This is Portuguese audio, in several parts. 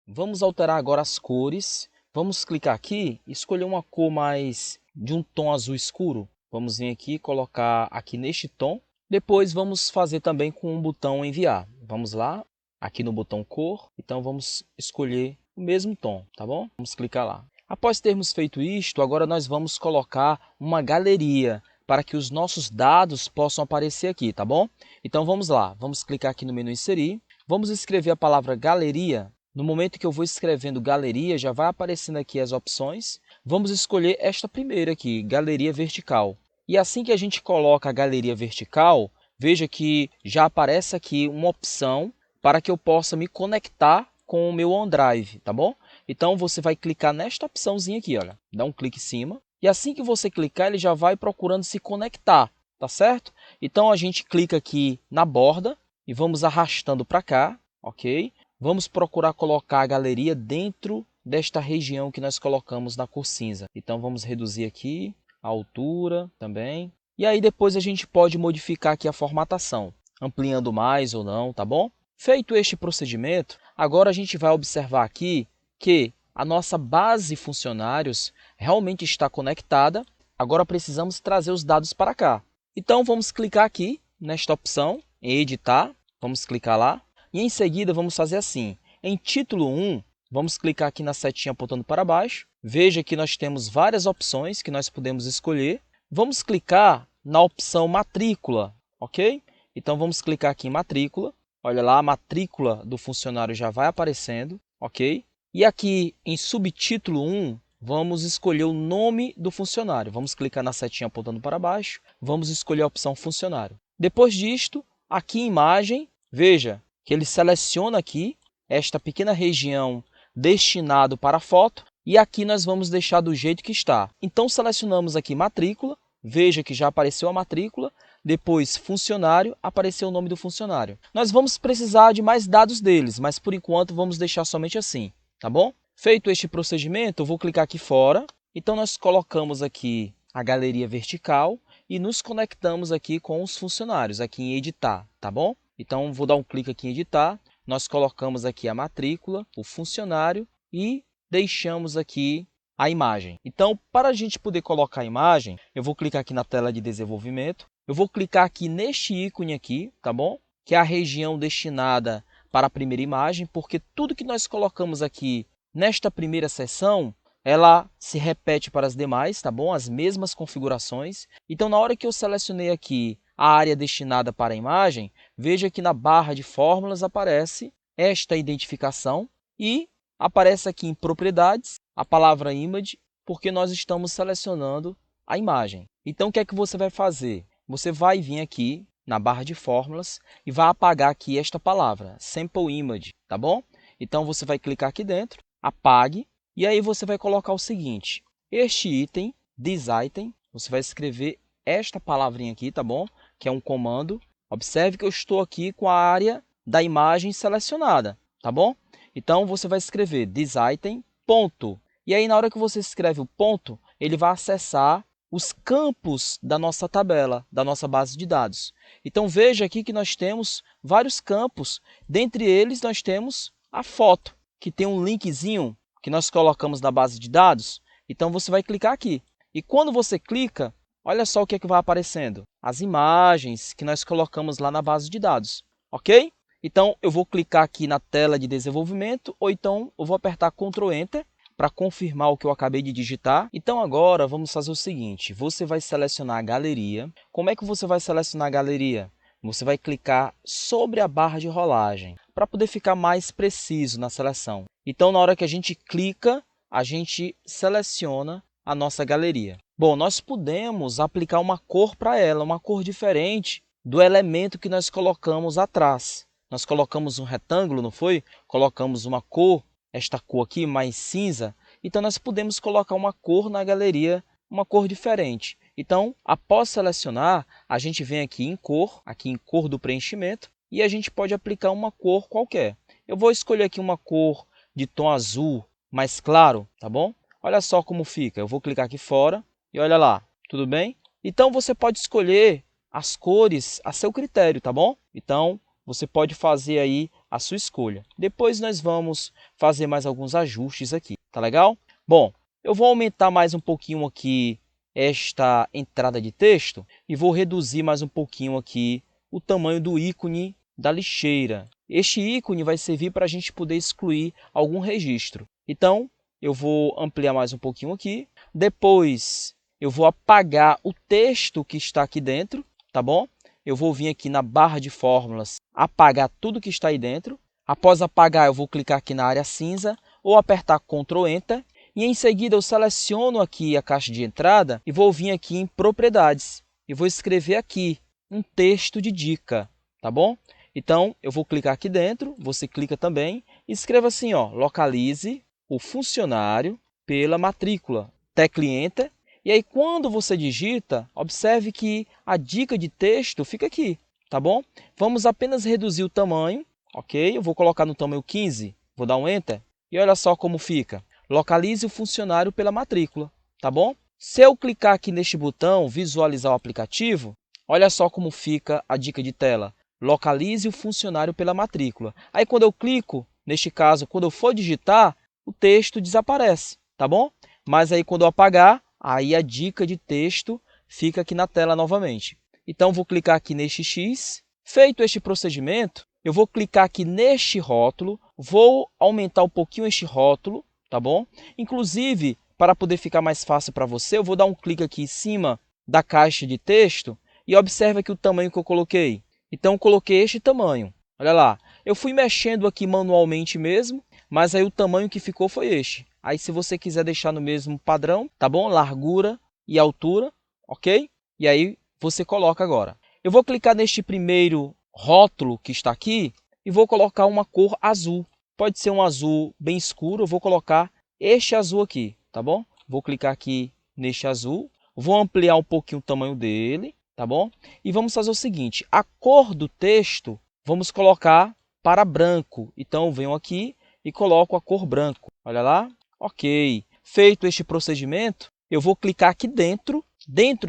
Vamos alterar agora as cores. Vamos clicar aqui e escolher uma cor mais de um tom azul escuro. Vamos vir aqui e colocar aqui neste tom. Depois vamos fazer também com o botão enviar. Vamos lá, aqui no botão cor. Então vamos escolher o mesmo tom, tá bom? Vamos clicar lá. Após termos feito isto, agora nós vamos colocar uma galeria para que os nossos dados possam aparecer aqui, tá bom? Então vamos lá, vamos clicar aqui no menu inserir. Vamos escrever a palavra galeria. No momento que eu vou escrevendo galeria, já vai aparecendo aqui as opções. Vamos escolher esta primeira aqui, galeria vertical. E assim que a gente coloca a galeria vertical, veja que já aparece aqui uma opção para que eu possa me conectar com o meu OneDrive, tá bom? Então você vai clicar nesta opçãozinha aqui, olha, dá um clique em cima. E assim que você clicar, ele já vai procurando se conectar, tá certo? Então a gente clica aqui na borda e vamos arrastando para cá, ok? Vamos procurar colocar a galeria dentro desta região que nós colocamos na cor cinza. Então vamos reduzir aqui a altura também. E aí depois a gente pode modificar aqui a formatação, ampliando mais ou não, tá bom? Feito este procedimento, agora a gente vai observar aqui que a nossa base funcionários realmente está conectada. Agora precisamos trazer os dados para cá. Então vamos clicar aqui nesta opção em editar, vamos clicar lá. E em seguida vamos fazer assim, em título 1, vamos clicar aqui na setinha apontando para baixo. Veja que nós temos várias opções que nós podemos escolher. Vamos clicar na opção matrícula, ok? Então vamos clicar aqui em matrícula. Olha lá, a matrícula do funcionário já vai aparecendo, ok? E aqui em subtítulo 1, vamos escolher o nome do funcionário. Vamos clicar na setinha apontando para baixo. Vamos escolher a opção funcionário. Depois disto, aqui em imagem, veja que ele seleciona aqui esta pequena região destinado para a foto e aqui nós vamos deixar do jeito que está. Então selecionamos aqui matrícula, veja que já apareceu a matrícula, depois funcionário, apareceu o nome do funcionário. Nós vamos precisar de mais dados deles, mas por enquanto vamos deixar somente assim, tá bom? Feito este procedimento, eu vou clicar aqui fora, então nós colocamos aqui a galeria vertical e nos conectamos aqui com os funcionários, aqui em editar, tá bom? Então, vou dar um clique aqui em editar, nós colocamos aqui a matrícula, o funcionário e deixamos aqui a imagem. Então, para a gente poder colocar a imagem, eu vou clicar aqui na tela de desenvolvimento, eu vou clicar aqui neste ícone aqui, tá bom? Que é a região destinada para a primeira imagem, porque tudo que nós colocamos aqui nesta primeira seção, ela se repete para as demais, tá bom? As mesmas configurações. Então, na hora que eu selecionei aqui a área destinada para a imagem, veja que na barra de fórmulas aparece esta identificação e aparece aqui em propriedades a palavra image, porque nós estamos selecionando a imagem. Então, o que é que você vai fazer? Você vai vir aqui na barra de fórmulas e vai apagar aqui esta palavra, sample image, tá bom? Então, você vai clicar aqui dentro, apague, e aí você vai colocar o seguinte, este item, this item, você vai escrever esta palavrinha aqui, tá bom? Que é um comando. Observe que eu estou aqui com a área da imagem selecionada, tá bom? Então, você vai escrever this item, ponto. E aí, na hora que você escreve o ponto, ele vai acessar os campos da nossa tabela, da nossa base de dados. Então, veja aqui que nós temos vários campos. Dentre eles, nós temos a foto, que tem um linkzinho que nós colocamos na base de dados. Então, você vai clicar aqui. E quando você clica, olha só o que é que vai aparecendo. As imagens que nós colocamos lá na base de dados, ok? Então, eu vou clicar aqui na tela de desenvolvimento, ou então eu vou apertar Ctrl Enter para confirmar o que eu acabei de digitar. Então, agora vamos fazer o seguinte, você vai selecionar a galeria. Como é que você vai selecionar a galeria? Você vai clicar sobre a barra de rolagem, para poder ficar mais preciso na seleção. Então, na hora que a gente clica, a gente seleciona a nossa galeria. Bom, nós podemos aplicar uma cor para ela, uma cor diferente do elemento que nós colocamos atrás. Nós colocamos um retângulo, não foi? Colocamos uma cor, esta cor aqui mais cinza. Então, nós podemos colocar uma cor na galeria, uma cor diferente. Então, após selecionar, a gente vem aqui em cor do preenchimento, e a gente pode aplicar uma cor qualquer. Eu vou escolher aqui uma cor de tom azul mais claro, tá bom? Olha só como fica. Eu vou clicar aqui fora e olha lá, tudo bem? Então, você pode escolher as cores a seu critério, tá bom? Então, você pode fazer aí a sua escolha. Depois nós vamos fazer mais alguns ajustes aqui, tá legal? Bom, eu vou aumentar mais um pouquinho aqui esta entrada de texto e vou reduzir mais um pouquinho aqui o tamanho do ícone da lixeira. Este ícone vai servir para a gente poder excluir algum registro. Então, eu vou ampliar mais um pouquinho aqui. Depois, eu vou apagar o texto que está aqui dentro, tá bom? Eu vou vir aqui na barra de fórmulas, apagar tudo que está aí dentro. Após apagar, eu vou clicar aqui na área cinza ou apertar Ctrl Enter. E em seguida, eu seleciono aqui a caixa de entrada e vou vir aqui em Propriedades. E vou escrever aqui um texto de dica, tá bom? Então, eu vou clicar aqui dentro, você clica também e escreva assim, ó, localize o funcionário pela matrícula. Tecle Enter. E aí, quando você digita, observe que a dica de texto fica aqui, tá bom? Vamos apenas reduzir o tamanho, ok? Eu vou colocar no tamanho 15, vou dar um Enter. E olha só como fica. Localize o funcionário pela matrícula, tá bom? Se eu clicar aqui neste botão, visualizar o aplicativo, olha só como fica a dica de tela. Localize o funcionário pela matrícula. Aí, quando eu clico, neste caso, quando eu for digitar, o texto desaparece, tá bom? Mas aí, quando eu apagar, aí a dica de texto fica aqui na tela novamente. Então, vou clicar aqui neste X. Feito este procedimento, eu vou clicar aqui neste rótulo, vou aumentar um pouquinho este rótulo, tá bom? Inclusive, para poder ficar mais fácil para você, eu vou dar um clique aqui em cima da caixa de texto e observe aqui o tamanho que eu coloquei. Então, eu coloquei este tamanho. Olha lá, eu fui mexendo aqui manualmente mesmo, mas aí o tamanho que ficou foi este. Aí, se você quiser deixar no mesmo padrão, tá bom? Largura e altura, ok? E aí, você coloca agora. Eu vou clicar neste primeiro rótulo que está aqui e vou colocar uma cor azul. Pode ser um azul bem escuro, eu vou colocar este azul aqui, tá bom? Vou clicar aqui neste azul, vou ampliar um pouquinho o tamanho dele, tá bom? E vamos fazer o seguinte, a cor do texto vamos colocar para branco. Então, eu venho aqui e coloco a cor branco. Olha lá, ok. Feito este procedimento, eu vou clicar aqui dentro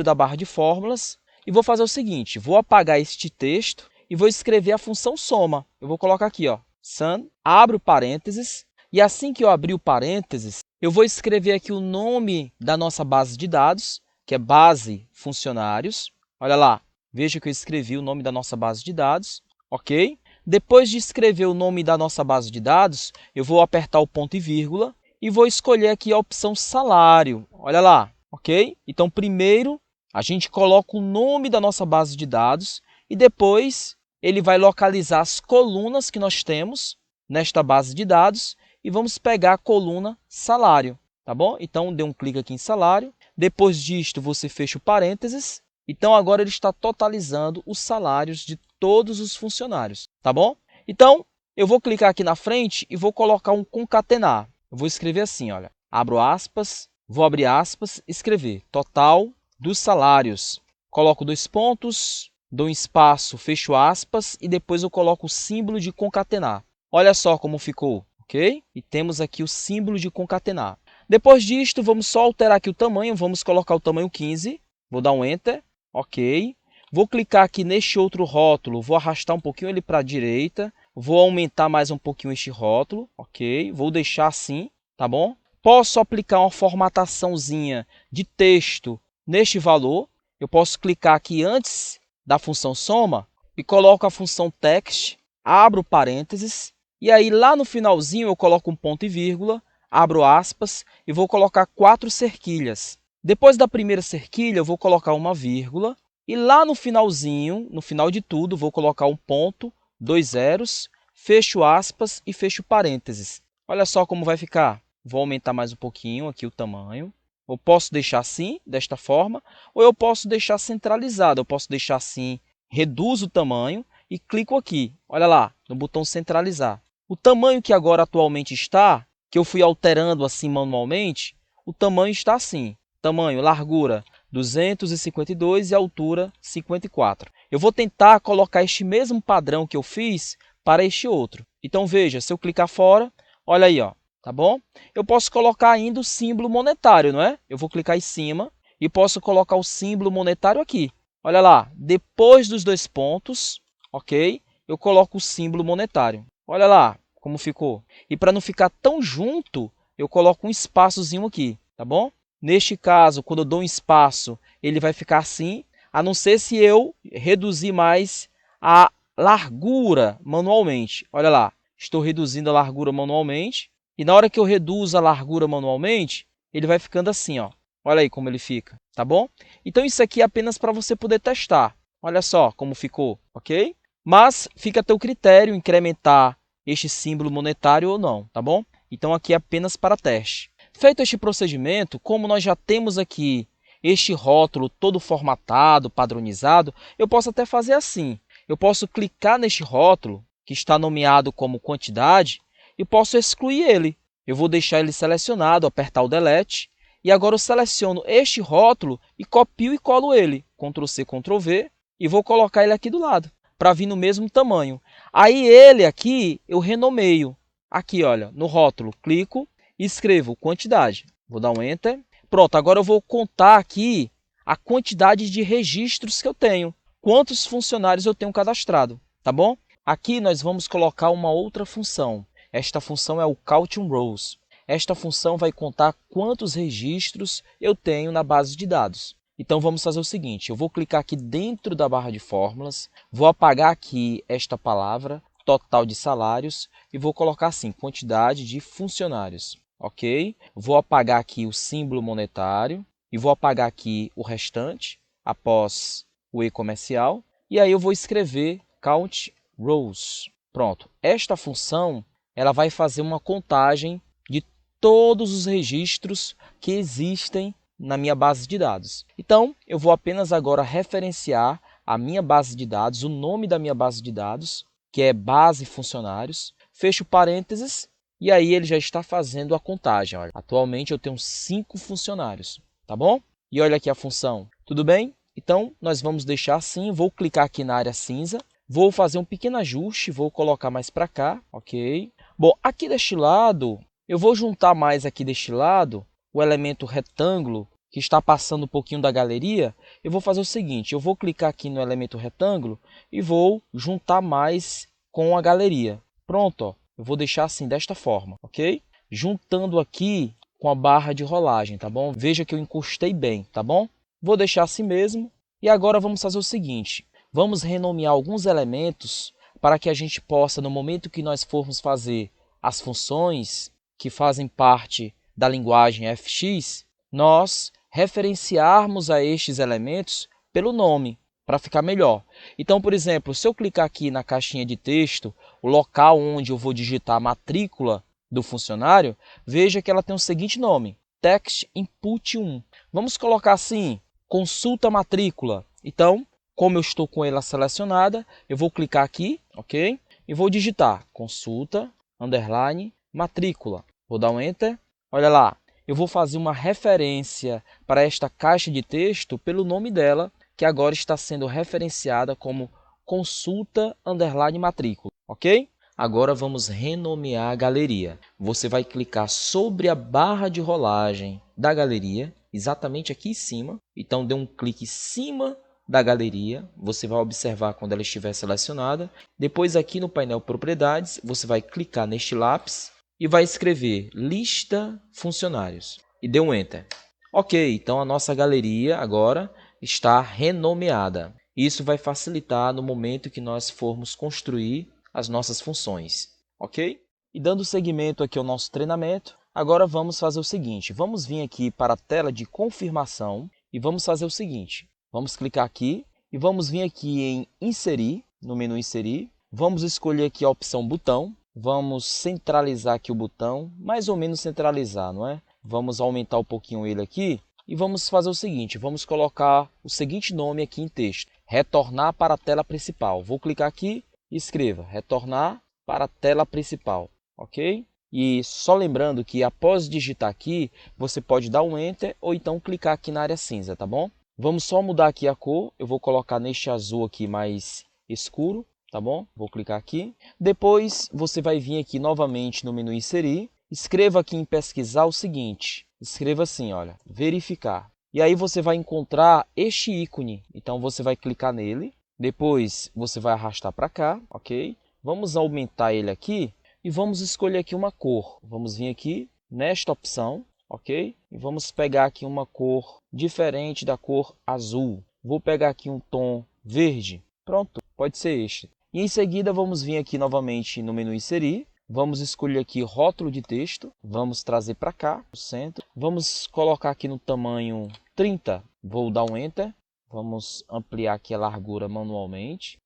da barra de fórmulas e vou fazer o seguinte, vou apagar este texto e vou escrever a função soma. Eu vou colocar aqui, ó, sum, abro parênteses, e assim que eu abrir o parênteses, eu vou escrever aqui o nome da nossa base de dados, que é base funcionários. Olha lá, veja que eu escrevi o nome da nossa base de dados, ok? Depois de escrever o nome da nossa base de dados, eu vou apertar o ponto e vírgula e vou escolher aqui a opção salário. Olha lá, ok? Então, primeiro, a gente coloca o nome da nossa base de dados e depois ele vai localizar as colunas que nós temos nesta base de dados e vamos pegar a coluna salário, tá bom? Então, dê um clique aqui em salário. Depois disto, você fecha o parênteses. Então, agora ele está totalizando os salários de todos os funcionários, tá bom? Então, eu vou clicar aqui na frente e vou colocar um concatenar. Eu vou escrever assim, olha, abro aspas, vou abrir aspas, escrever total dos salários. Coloco 2 pontos, dou um espaço, fecho aspas e depois eu coloco o símbolo de concatenar. Olha só como ficou, ok? E temos aqui o símbolo de concatenar. Depois disto, vamos só alterar aqui o tamanho, vamos colocar o tamanho 15, vou dar um Enter, ok. Vou clicar aqui neste outro rótulo, vou arrastar um pouquinho ele para a direita, vou aumentar mais um pouquinho este rótulo, ok. Vou deixar assim, tá bom? Posso aplicar uma formataçãozinha de texto neste valor. Eu posso clicar aqui antes da função soma e coloco a função text, abro parênteses, e aí lá no finalzinho eu coloco um ponto e vírgula, abro aspas e vou colocar 4 cerquilhas. Depois da primeira cerquilha eu vou colocar uma vírgula e lá no finalzinho, no final de tudo, vou colocar um ponto, 2 zeros, fecho aspas e fecho parênteses. Olha só como vai ficar. Vou aumentar mais um pouquinho aqui o tamanho. Eu posso deixar assim, desta forma, ou eu posso deixar centralizado. Eu posso deixar assim, reduzo o tamanho e clico aqui. Olha lá, no botão centralizar. O tamanho que agora atualmente está, que eu fui alterando assim manualmente, o tamanho está assim. Tamanho, largura 252 e altura 54. Eu vou tentar colocar este mesmo padrão que eu fiz para este outro. Então veja, se eu clicar fora, olha aí, ó, tá bom? Eu posso colocar ainda o símbolo monetário, não é? Eu vou clicar em cima e posso colocar o símbolo monetário aqui. Olha lá, depois dos 2 pontos, ok? Eu coloco o símbolo monetário. Olha lá como ficou. E para não ficar tão junto, eu coloco um espaçozinho aqui, tá bom? Neste caso, quando eu dou um espaço, ele vai ficar assim, a não ser se eu reduzir mais a largura manualmente. Olha lá, estou reduzindo a largura manualmente. E na hora que eu reduzo a largura manualmente, ele vai ficando assim, ó. Olha aí como ele fica, tá bom? Então isso aqui é apenas para você poder testar. Olha só como ficou, ok? Mas fica a teu critério incrementar este símbolo monetário ou não, tá bom? Então aqui é apenas para teste. Feito este procedimento, como nós já temos aqui este rótulo todo formatado, padronizado, eu posso até fazer assim. Eu posso clicar neste rótulo, que está nomeado como quantidade, e posso excluir ele. Eu vou deixar ele selecionado, apertar o Delete, e agora eu seleciono este rótulo e copio e colo ele. Ctrl C, Ctrl V, e vou colocar ele aqui do lado, para vir no mesmo tamanho. Aí ele aqui eu renomeio. Aqui, olha, no rótulo, clico e escrevo quantidade. Vou dar um Enter. Pronto, agora eu vou contar aqui a quantidade de registros que eu tenho. Quantos funcionários eu tenho cadastrado, tá bom? Aqui nós vamos colocar uma outra função. Esta função é o Count Rows. Esta função vai contar quantos registros eu tenho na base de dados. Então vamos fazer o seguinte, eu vou clicar aqui dentro da barra de fórmulas, vou apagar aqui esta palavra, total de salários, e vou colocar assim, quantidade de funcionários, ok? Vou apagar aqui o símbolo monetário e vou apagar aqui o restante, após o E comercial, e aí eu vou escrever Count Rows. Pronto, esta função ela vai fazer uma contagem de todos os registros que existem na minha base de dados. Então, eu vou apenas agora referenciar a minha base de dados, o nome da minha base de dados, que é base funcionários, fecho parênteses, e aí ele já está fazendo a contagem. Olha, atualmente eu tenho 5 funcionários, tá bom? E olha aqui a função, tudo bem? Então, nós vamos deixar assim, vou clicar aqui na área cinza, vou fazer um pequeno ajuste, vou colocar mais para cá, ok? Bom, aqui deste lado, eu vou juntar mais aqui deste lado, o elemento retângulo, que está passando um pouquinho da galeria, eu vou fazer o seguinte, eu vou clicar aqui no elemento retângulo e vou juntar mais com a galeria. Pronto, ó, eu vou deixar assim, desta forma, ok? Juntando aqui com a barra de rolagem, tá bom? Veja que eu encostei bem, tá bom? Vou deixar assim mesmo. E agora vamos fazer o seguinte, vamos renomear alguns elementos para que a gente possa, no momento que nós formos fazer as funções que fazem parte da linguagem FX, nós referenciarmos a estes elementos pelo nome, para ficar melhor. Então, por exemplo, se eu clicar aqui na caixinha de texto, o local onde eu vou digitar a matrícula do funcionário, veja que ela tem o seguinte nome, Text Input 1. Vamos colocar assim, consulta matrícula. Então, como eu estou com ela selecionada, eu vou clicar aqui, ok? E vou digitar consulta, underline, matrícula. Vou dar um Enter. Olha lá, eu vou fazer uma referência para esta caixa de texto pelo nome dela, que agora está sendo referenciada como consulta, underline, matrícula, ok? Agora vamos renomear a galeria. Você vai clicar sobre a barra de rolagem da galeria, exatamente aqui em cima. Então, dê um clique em cima da galeria, você vai observar quando ela estiver selecionada. Depois aqui no painel Propriedades, você vai clicar neste lápis e vai escrever Lista Funcionários e dê um Enter. Ok, então a nossa galeria agora está renomeada. Isso vai facilitar no momento que nós formos construir as nossas funções, ok? E dando seguimento aqui ao nosso treinamento, agora vamos fazer o seguinte, vamos vir aqui para a tela de confirmação e vamos fazer o seguinte, vamos clicar aqui e vamos vir aqui em Inserir, no menu Inserir, vamos escolher aqui a opção Botão, vamos centralizar aqui o botão, mais ou menos centralizar, não é? Vamos aumentar um pouquinho ele aqui e vamos fazer o seguinte, vamos colocar o seguinte nome aqui em texto, retornar para a tela principal. Vou clicar aqui e escreva, retornar para a tela principal, ok? E só lembrando que após digitar aqui, você pode dar um Enter ou então clicar aqui na área cinza, tá bom? Vamos só mudar aqui a cor, eu vou colocar neste azul aqui mais escuro, tá bom? Vou clicar aqui. Depois você vai vir aqui novamente no menu Inserir, escreva aqui em pesquisar o seguinte, escreva assim, olha, verificar. E aí você vai encontrar este ícone, então você vai clicar nele, depois você vai arrastar para cá, ok? Vamos aumentar ele aqui e vamos escolher aqui uma cor. Vamos vir aqui nesta opção, ok? E vamos pegar aqui uma cor diferente da cor azul. Vou pegar aqui um tom verde. Pronto, pode ser este. E em seguida vamos vir aqui novamente no menu inserir. Vamos escolher aqui rótulo de texto. Vamos trazer para cá, no centro. Vamos colocar aqui no tamanho 30. Vou dar um Enter. Vamos ampliar aqui a largura manualmente.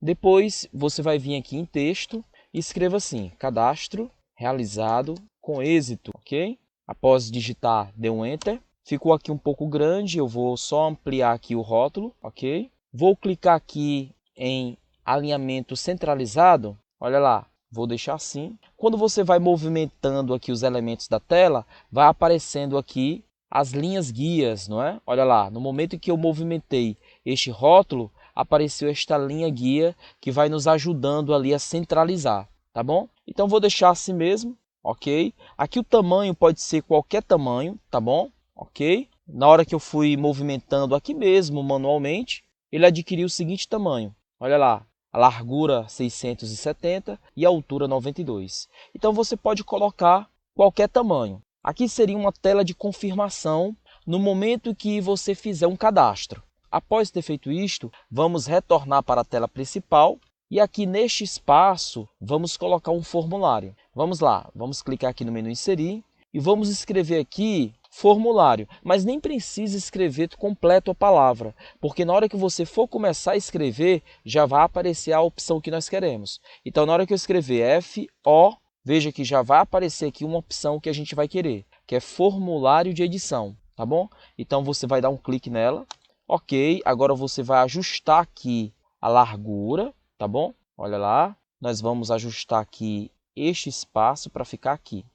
Depois você vai vir aqui em texto e escreva assim: cadastro realizado com êxito, ok? Após digitar, dê um Enter. Ficou aqui um pouco grande, eu vou só ampliar aqui o rótulo, ok? Vou clicar aqui em alinhamento centralizado, olha lá, vou deixar assim. Quando você vai movimentando aqui os elementos da tela, vai aparecendo aqui as linhas guias, não é? Olha lá, no momento em que eu movimentei este rótulo, apareceu esta linha guia que vai nos ajudando ali a centralizar, tá bom? Então vou deixar assim mesmo, ok? Aqui o tamanho pode ser qualquer tamanho, tá bom? Ok? Na hora que eu fui movimentando aqui mesmo manualmente, ele adquiriu o seguinte tamanho. Olha lá, a largura 670 e a altura 92. Então você pode colocar qualquer tamanho. Aqui seria uma tela de confirmação no momento que você fizer um cadastro. Após ter feito isto, vamos retornar para a tela principal e aqui neste espaço vamos colocar um formulário. Vamos lá, vamos clicar aqui no menu inserir e vamos escrever aqui formulário, mas nem precisa escrever completo a palavra, porque na hora que você for começar a escrever, já vai aparecer a opção que nós queremos. Então, na hora que eu escrever FO, veja que já vai aparecer aqui uma opção que a gente vai querer, que é formulário de edição, tá bom? Então, você vai dar um clique nela. Ok, agora você vai ajustar aqui a largura, tá bom? Olha lá, nós vamos ajustar aqui este espaço para ficar aqui,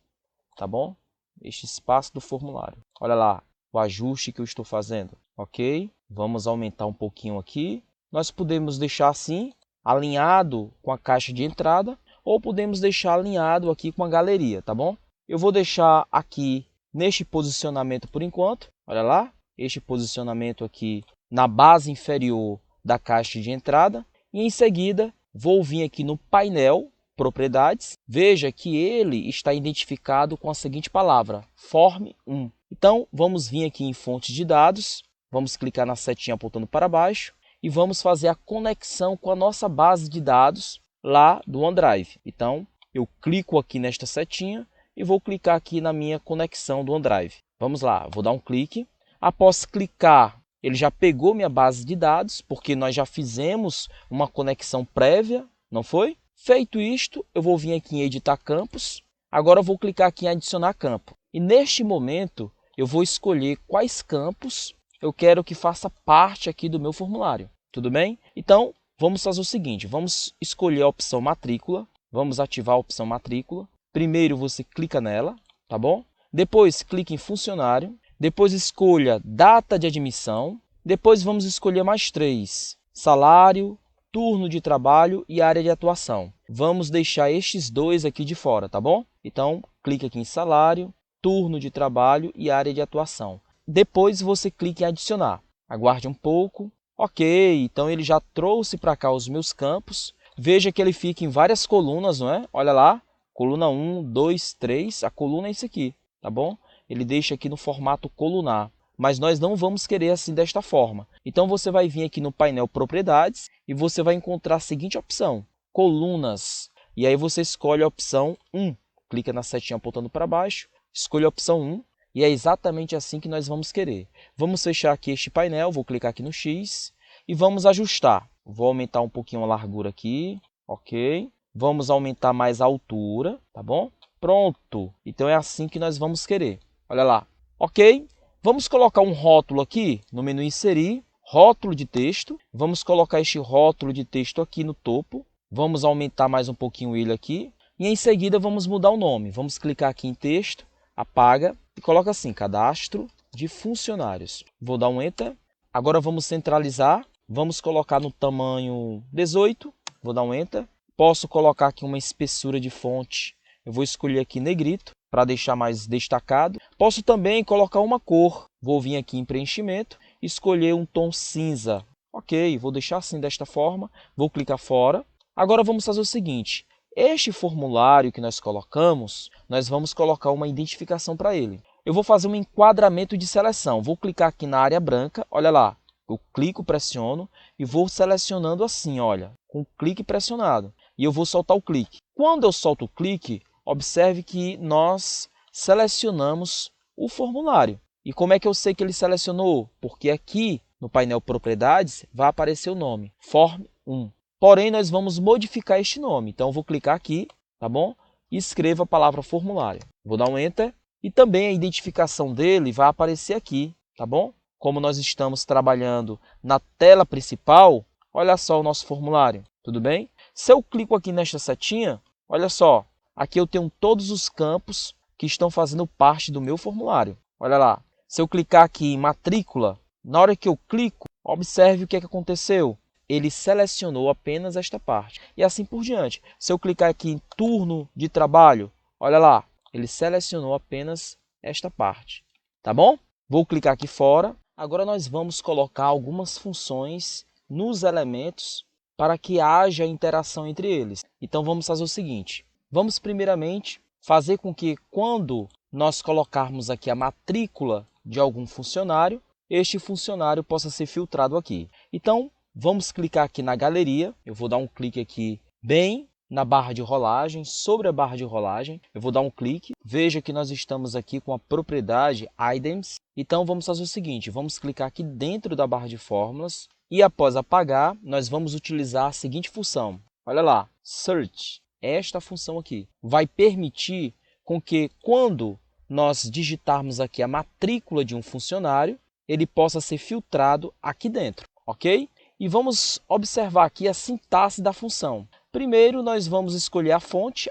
tá bom? Este espaço do formulário. Olha lá o ajuste que eu estou fazendo, ok? Vamos aumentar um pouquinho aqui. Nós podemos deixar assim, alinhado com a caixa de entrada, ou podemos deixar alinhado aqui com a galeria, tá bom? Eu vou deixar aqui neste posicionamento por enquanto, olha lá, este posicionamento aqui na base inferior da caixa de entrada, e em seguida vou vir aqui no painel propriedades, veja que ele está identificado com a seguinte palavra, Form 1. Então, vamos vir aqui em fontes de dados, vamos clicar na setinha apontando para baixo e vamos fazer a conexão com a nossa base de dados lá do OneDrive. Então, eu clico aqui nesta setinha e vou clicar aqui na minha conexão do OneDrive. Vamos lá, vou dar um clique. Após clicar, ele já pegou minha base de dados, porque nós já fizemos uma conexão prévia, não foi? Feito isto, eu vou vir aqui em editar campos. Agora eu vou clicar aqui em adicionar campo. E neste momento, eu vou escolher quais campos eu quero que faça parte aqui do meu formulário. Tudo bem? Então, vamos fazer o seguinte. Vamos escolher a opção matrícula. Vamos ativar a opção matrícula. Primeiro você clica nela, tá bom? Depois clique em funcionário. Depois escolha data de admissão. Depois vamos escolher mais 3. Salário, turno de trabalho e área de atuação. Vamos deixar estes dois aqui de fora, tá bom? Então, clique aqui em salário, turno de trabalho e área de atuação. Depois você clica em adicionar. Aguarde um pouco. Ok, então ele já trouxe para cá os meus campos. Veja que ele fica em várias colunas, não é? Olha lá, coluna 1, 2, 3, a coluna é isso aqui, tá bom? Ele deixa aqui no formato colunar. Mas nós não vamos querer assim desta forma. Então você vai vir aqui no painel propriedades e você vai encontrar a seguinte opção, colunas. E aí você escolhe a opção 1, clica na setinha apontando para baixo, escolhe a opção 1 e é exatamente assim que nós vamos querer. Vamos fechar aqui este painel, vou clicar aqui no X e vamos ajustar. Vou aumentar um pouquinho a largura aqui, ok. Vamos aumentar mais a altura, tá bom? Pronto, então é assim que nós vamos querer. Olha lá, ok. Vamos colocar um rótulo aqui no menu inserir, rótulo de texto. Vamos colocar este rótulo de texto aqui no topo. Vamos aumentar mais um pouquinho ele aqui. E em seguida vamos mudar o nome. Vamos clicar aqui em texto, apaga e coloca assim, cadastro de funcionários. Vou dar um Enter. Agora vamos centralizar. Vamos colocar no tamanho 18. Vou dar um Enter. Posso colocar aqui uma espessura de fonte. Eu vou escolher aqui negrito, para deixar mais destacado. Posso também colocar uma cor. Vou vir aqui em preenchimento, escolher um tom cinza. Ok, vou deixar assim desta forma. Vou clicar fora. Agora vamos fazer o seguinte, este formulário que nós colocamos, nós vamos colocar uma identificação para ele. Eu vou fazer um enquadramento de seleção, vou clicar aqui na área branca, olha lá, eu clico, pressiono e vou selecionando assim, olha, com clique pressionado. E eu vou soltar o clique. Quando eu solto o clique, observe que nós selecionamos o formulário. E como é que eu sei que ele selecionou? Porque aqui no painel Propriedades vai aparecer o nome, Form 1. Porém, nós vamos modificar este nome. Então, eu vou clicar aqui, tá bom? E escreva a palavra formulário. Vou dar um Enter. E também a identificação dele vai aparecer aqui, tá bom? Como nós estamos trabalhando na tela principal, olha só o nosso formulário, tudo bem? Se eu clico aqui nesta setinha, olha só, aqui eu tenho todos os campos que estão fazendo parte do meu formulário. Olha lá, se eu clicar aqui em matrícula, na hora que eu clico, observe o que aconteceu. Ele selecionou apenas esta parte e assim por diante. Se eu clicar aqui em turno de trabalho, olha lá, ele selecionou apenas esta parte, tá bom? Vou clicar aqui fora. Agora nós vamos colocar algumas funções nos elementos para que haja interação entre eles. Então vamos fazer o seguinte, vamos primeiramente fazer com que quando nós colocarmos aqui a matrícula de algum funcionário, este funcionário possa ser filtrado aqui. Então vamos clicar aqui na galeria, eu vou dar um clique aqui bem na barra de rolagem, sobre a barra de rolagem, eu vou dar um clique, veja que nós estamos aqui com a propriedade Items, então vamos fazer o seguinte, vamos clicar aqui dentro da barra de fórmulas e após apagar, nós vamos utilizar a seguinte função, olha lá, Search, esta função aqui, vai permitir com que quando nós digitarmos aqui a matrícula de um funcionário, ele possa ser filtrado aqui dentro, ok? E vamos observar aqui a sintaxe da função. Primeiro, nós vamos escolher a fonte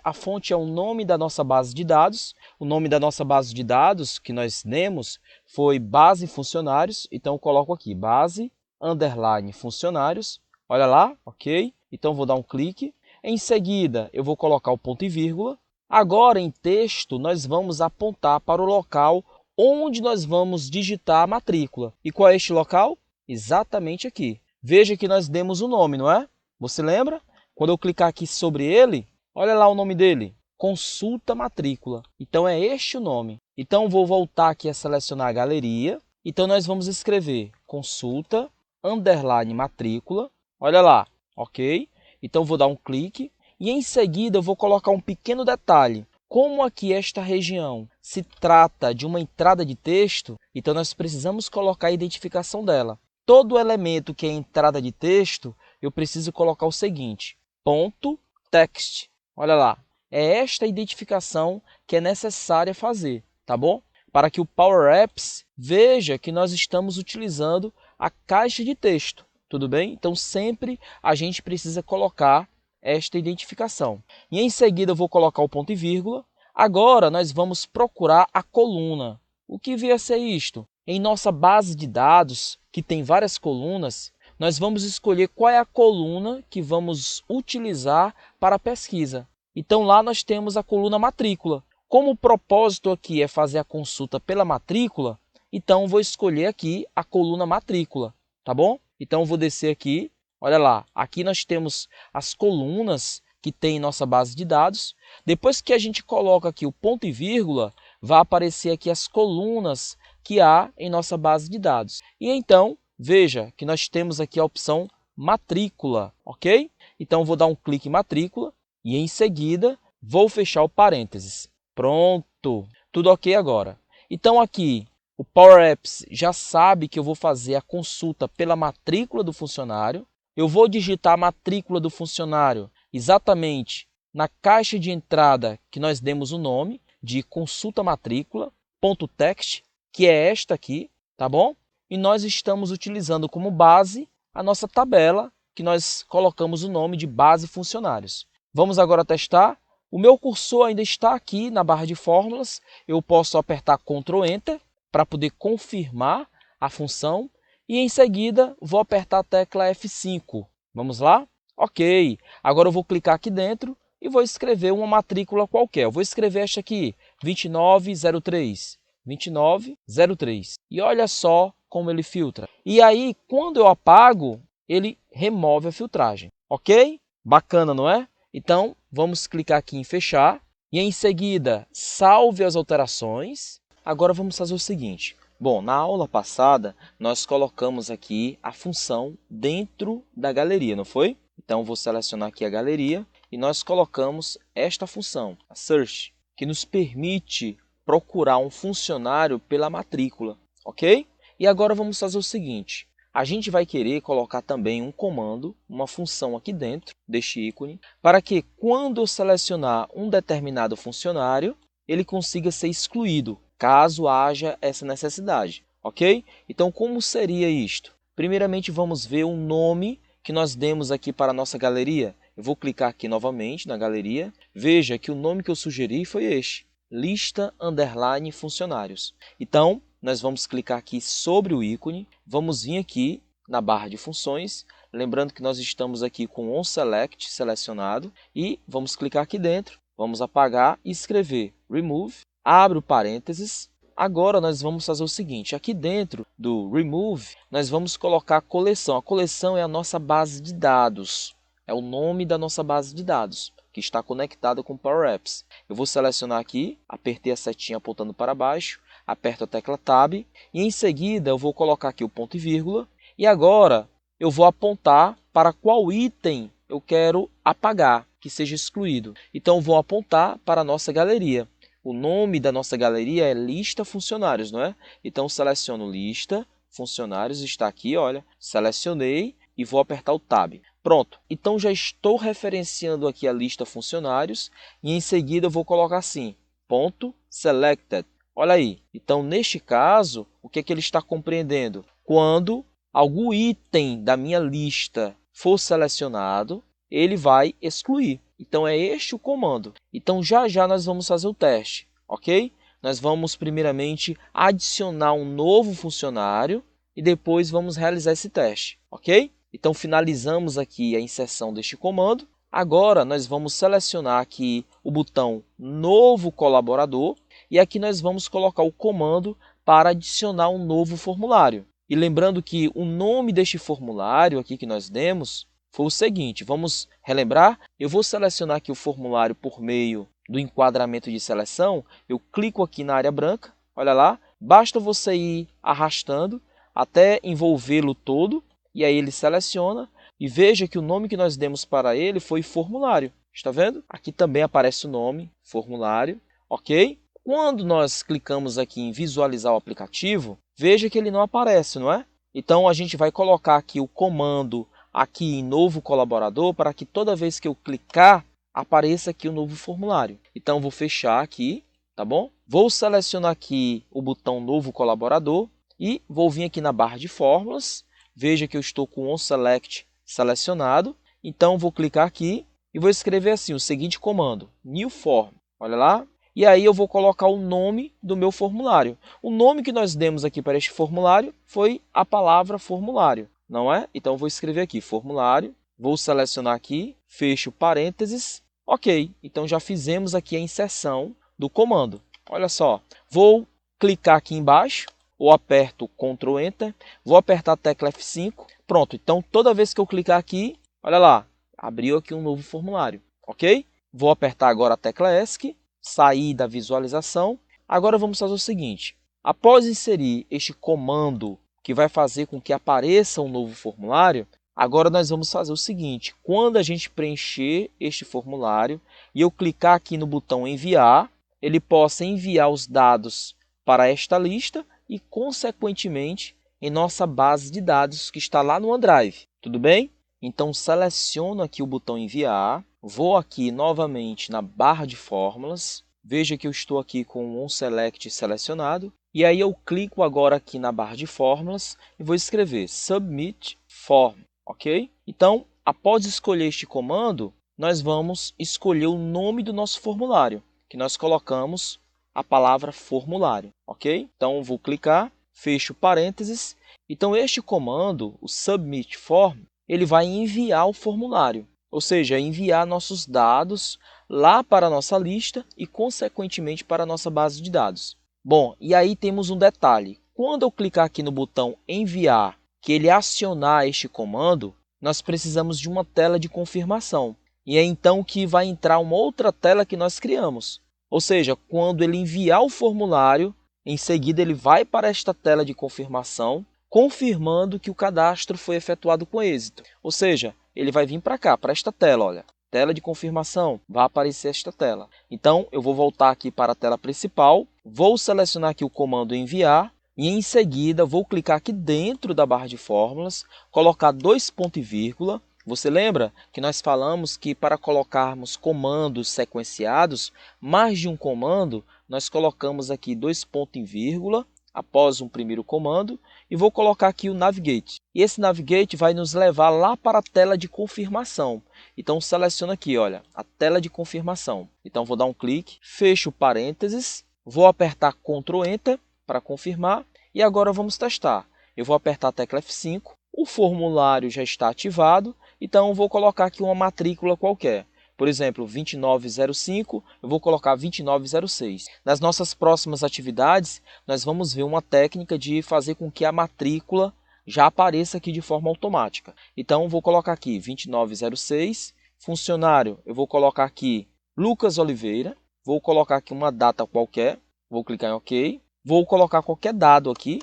é o nome da nossa base de dados. O nome da nossa base de dados que nós demos foi base funcionários, então eu coloco aqui base, underline funcionários, olha lá, ok? Então vou dar um clique. Em seguida, eu vou colocar o ponto e vírgula. Agora, em texto, nós vamos apontar para o local onde nós vamos digitar a matrícula. E qual é este local? Exatamente aqui. Veja que nós demos o nome, não é? Você lembra? Quando eu clicar aqui sobre ele, olha lá o nome dele, Consulta Matrícula. Então é este o nome. Então vou voltar aqui a selecionar a galeria. Então nós vamos escrever Consulta, underline Matrícula. Olha lá, ok? Então vou dar um clique e em seguida eu vou colocar um pequeno detalhe. Como aqui esta região se trata de uma entrada de texto, então nós precisamos colocar a identificação dela. Todo elemento que é entrada de texto, eu preciso colocar o seguinte, ponto text. Olha lá, é esta identificação que é necessária fazer, tá bom? Para que o Power Apps veja que nós estamos utilizando a caixa de texto, tudo bem? Então sempre a gente precisa colocar esta identificação. E em seguida eu vou colocar o ponto e vírgula. Agora nós vamos procurar a coluna. O que vier a ser isto? Em nossa base de dados, que tem várias colunas, nós vamos escolher qual é a coluna que vamos utilizar para a pesquisa. Então lá nós temos a coluna matrícula. Como o propósito aqui é fazer a consulta pela matrícula, então vou escolher aqui a coluna matrícula, tá bom? Então vou descer aqui, olha lá, aqui nós temos as colunas que tem em nossa base de dados. Depois que a gente coloca aqui o ponto e vírgula, vai aparecer aqui as colunas que há em nossa base de dados. E então, veja que nós temos aqui a opção matrícula, ok? Então, vou dar um clique em matrícula e em seguida vou fechar o parênteses. Pronto, tudo ok agora. Então, aqui o Power Apps já sabe que eu vou fazer a consulta pela matrícula do funcionário. Eu vou digitar a matrícula do funcionário exatamente na caixa de entrada que nós demos o nome de consulta matrícula, ponto text, que é esta aqui, tá bom? E nós estamos utilizando como base a nossa tabela, que nós colocamos o nome de base funcionários. Vamos agora testar. O meu cursor ainda está aqui na barra de fórmulas. Eu posso apertar Ctrl Enter para poder confirmar a função. E em seguida, vou apertar a tecla F5. Vamos lá? Ok. Agora eu vou clicar aqui dentro e vou escrever uma matrícula qualquer. Eu vou escrever esta aqui, 2903. 2903. E olha só como ele filtra. E aí, quando eu apago, ele remove a filtragem, ok? Bacana, não é? Então, vamos clicar aqui em fechar e em seguida salve as alterações. Agora vamos fazer o seguinte. Bom, na aula passada nós colocamos aqui a função dentro da galeria, não foi? Então, vou selecionar aqui a galeria e nós colocamos esta função, a search, que nos permite procurar um funcionário pela matrícula, ok? E agora vamos fazer o seguinte. A gente vai querer colocar também um comando, uma função aqui dentro deste ícone, para que quando eu selecionar um determinado funcionário, ele consiga ser excluído, caso haja essa necessidade, ok? Então, como seria isto? Primeiramente, vamos ver o nome que nós demos aqui para a nossa galeria. Eu vou clicar aqui novamente na galeria. Veja que o nome que eu sugeri foi este, lista underline funcionários. Então, nós vamos clicar aqui sobre o ícone, vamos vir aqui na barra de funções, lembrando que nós estamos aqui com onSelect selecionado e vamos clicar aqui dentro, vamos apagar e escrever remove, abre o parênteses. Agora nós vamos fazer o seguinte, aqui dentro do remove, nós vamos colocar a coleção. A coleção é a nossa base de dados, é o nome da nossa base de dados, que está conectada com o Power Apps. Eu vou selecionar aqui, apertei a setinha apontando para baixo, aperto a tecla Tab e em seguida eu vou colocar aqui o ponto e vírgula e agora eu vou apontar para qual item eu quero apagar, que seja excluído. Então vou apontar para a nossa galeria. O nome da nossa galeria é lista funcionários, não é? Então seleciono lista funcionários, está aqui, olha, selecionei e vou apertar o Tab. Pronto, então já estou referenciando aqui a lista funcionários e em seguida eu vou colocar assim, ponto selected. Olha aí, então neste caso, o que é que ele está compreendendo? Quando algum item da minha lista for selecionado, ele vai excluir. Então é este o comando. Então já já nós vamos fazer o teste, ok? Nós vamos primeiramente adicionar um novo funcionário e depois vamos realizar esse teste, ok? Então finalizamos aqui a inserção deste comando. Agora nós vamos selecionar aqui o botão novo colaborador e aqui nós vamos colocar o comando para adicionar um novo formulário. E lembrando que o nome deste formulário aqui que nós demos foi o seguinte, vamos relembrar? Eu vou selecionar aqui o formulário por meio do enquadramento de seleção, eu clico aqui na área branca, olha lá, basta você ir arrastando até envolvê-lo todo, e aí ele seleciona, e veja que o nome que nós demos para ele foi formulário, está vendo? Aqui também aparece o nome, formulário, ok? Quando nós clicamos aqui em visualizar o aplicativo, veja que ele não aparece, não é? Então a gente vai colocar aqui o comando aqui em novo colaborador para que toda vez que eu clicar, apareça aqui o novo formulário. Então vou fechar aqui, tá bom? Vou selecionar aqui o botão novo colaborador e vou vir aqui na barra de fórmulas. Veja que eu estou com o onSelect selecionado. Então vou clicar aqui e vou escrever assim o seguinte comando, new form. Olha lá. E aí eu vou colocar o nome do meu formulário. O nome que nós demos aqui para este formulário foi a palavra formulário, não é? Então, eu vou escrever aqui formulário, vou selecionar aqui, fecho parênteses. Ok, então já fizemos aqui a inserção do comando. Olha só, vou clicar aqui embaixo, ou aperto Ctrl Enter, vou apertar a tecla F5. Pronto, então toda vez que eu clicar aqui, olha lá, abriu aqui um novo formulário, ok? Vou apertar agora a tecla ESC, sair da visualização. Agora vamos fazer o seguinte, após inserir este comando que vai fazer com que apareça um novo formulário, agora nós vamos fazer o seguinte, quando a gente preencher este formulário e eu clicar aqui no botão enviar, ele possa enviar os dados para esta lista e, consequentemente, em nossa base de dados que está lá no OneDrive, tudo bem? Então, seleciono aqui o botão enviar, vou aqui novamente na barra de fórmulas, veja que eu estou aqui com o onSelect selecionado, e aí eu clico agora aqui na barra de fórmulas e vou escrever Submit Form, ok? Então, após escolher este comando, nós vamos escolher o nome do nosso formulário, que nós colocamos a palavra formulário, ok? Então, vou clicar, fecho parênteses. Então, este comando, o Submit Form, ele vai enviar o formulário, ou seja, enviar nossos dados lá para a nossa lista e, consequentemente, para a nossa base de dados. Bom, e aí temos um detalhe. Quando eu clicar aqui no botão enviar, que ele acionar este comando, nós precisamos de uma tela de confirmação. E é então que vai entrar uma outra tela que nós criamos. Ou seja, quando ele enviar o formulário, em seguida ele vai para esta tela de confirmação, confirmando que o cadastro foi efetuado com êxito. Ou seja, ele vai vir para cá, para esta tela, olha. Tela de confirmação, vai aparecer esta tela. Então, eu vou voltar aqui para a tela principal, vou selecionar aqui o comando enviar e em seguida vou clicar aqui dentro da barra de fórmulas, colocar dois pontos e vírgula. Você lembra que nós falamos que para colocarmos comandos sequenciados, mais de um comando, nós colocamos aqui dois pontos e vírgula após um primeiro comando e vou colocar aqui o Navigate. E esse Navigate vai nos levar lá para a tela de confirmação. Então, seleciono aqui, olha, a tela de confirmação. Então, vou dar um clique, fecho parênteses, vou apertar Ctrl Enter para confirmar e agora vamos testar. Eu vou apertar a tecla F5, o formulário já está ativado, então vou colocar aqui uma matrícula qualquer. Por exemplo, 2905, eu vou colocar 2906. Nas nossas próximas atividades, nós vamos ver uma técnica de fazer com que a matrícula já apareça aqui de forma automática. Então, vou colocar aqui 2906, funcionário, eu vou colocar aqui Lucas Oliveira, vou colocar aqui uma data qualquer, vou clicar em OK, vou colocar qualquer dado aqui,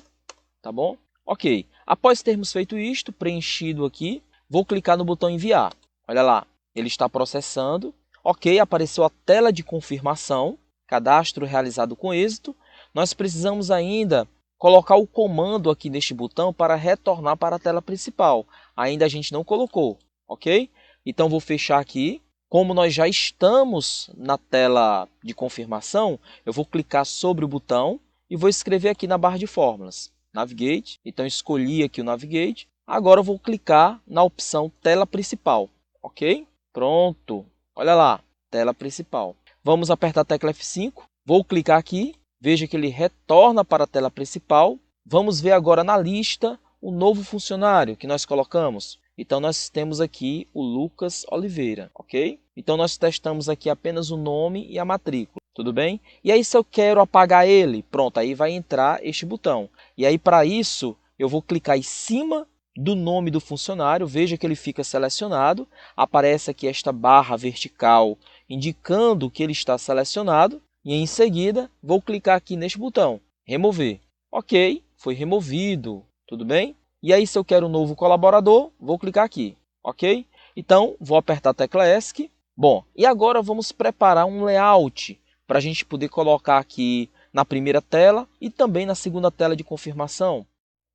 tá bom? OK. Após termos feito isto, preenchido aqui, vou clicar no botão enviar. Olha lá, ele está processando. OK, apareceu a tela de confirmação, cadastro realizado com êxito. Nós precisamos ainda colocar o comando aqui neste botão para retornar para a tela principal. Ainda a gente não colocou, ok? Então, vou fechar aqui. Como nós já estamos na tela de confirmação, eu vou clicar sobre o botão e vou escrever aqui na barra de fórmulas, Navigate. Então, escolhi aqui o Navigate. Agora, eu vou clicar na opção tela principal, ok? Pronto. Olha lá, tela principal. Vamos apertar a tecla F5. Vou clicar aqui. Veja que ele retorna para a tela principal. Vamos ver agora na lista o novo funcionário que nós colocamos. Então, nós temos aqui o Lucas Oliveira, ok? Então, nós testamos aqui apenas o nome e a matrícula, tudo bem? E aí, se eu quero apagar ele, pronto, aí vai entrar este botão. E aí, para isso, eu vou clicar em cima do nome do funcionário. Veja que ele fica selecionado. Aparece aqui esta barra vertical indicando que ele está selecionado. E em seguida, vou clicar aqui neste botão, remover. Ok, foi removido, tudo bem? E aí, se eu quero um novo colaborador, vou clicar aqui, ok? Então, vou apertar a tecla ESC. Bom, e agora vamos preparar um layout para a gente poder colocar aqui na primeira tela e também na segunda tela de confirmação.